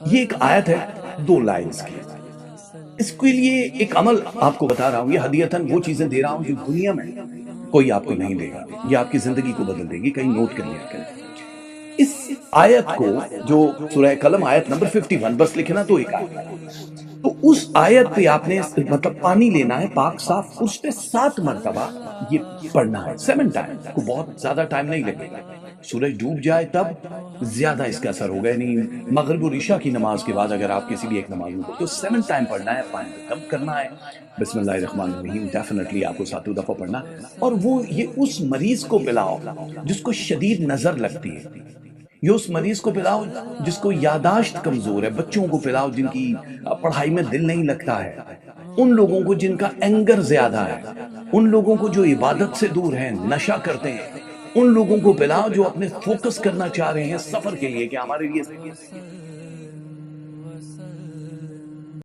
یہ ایک آیت ہے 2 لائنز کی. اس کے لیے ایک عمل آپ کو بتا رہا ہوں، یہ ہدیتاً وہ چیزیں دے رہا ہوں جو دنیا میں کوئی آپ کو نہیں دے گا، یہ آپ کی زندگی کو بدل دے گی. کہیں نوٹ کر لیا کریں اس آیت کو، جو سورہ قلم آیت نمبر 51، بس لکھنا تو ایک آیت ہے. تو اس آیت پہ آپ نے مطلب پانی لینا ہے پاک صاف، اس پہ 7 مرتبہ یہ پڑھنا ہے، 7 ٹائم. کو بہت زیادہ ٹائم نہیں لگے گا، سورج ڈوب جائے تب زیادہ اس کا اثر ہوگا. یعنی مغرب اور عشاء کی نماز کے بعد اگر آپ کسی بھی ایک نماز میں تو 7 ٹائم پڑھنا ہے، پانی کو دم کرنا ہے. بسم اللہ الرحمن الرحیم ڈیفینیٹلی آپ کو 7 دفعہ پڑھنا ہے. اور وہ یہ اس مریض کو پلاؤ جس کو شدید نظر لگتی ہے، یہ اس مریض کو پلاؤ جس کو یاداشت کمزور ہے، بچوں کو پلاؤ جن کی پڑھائی میں دل نہیں لگتا ہے، ان لوگوں کو جن کا اینگر زیادہ ہے، ان لوگوں کو جو عبادت سے دور ہیں، نشہ کرتے ہیں، ان لوگوں کو پلاؤ جو اپنے فوکس کرنا چاہ رہے ہیں سفر کے لیے کہ ہمارے لیے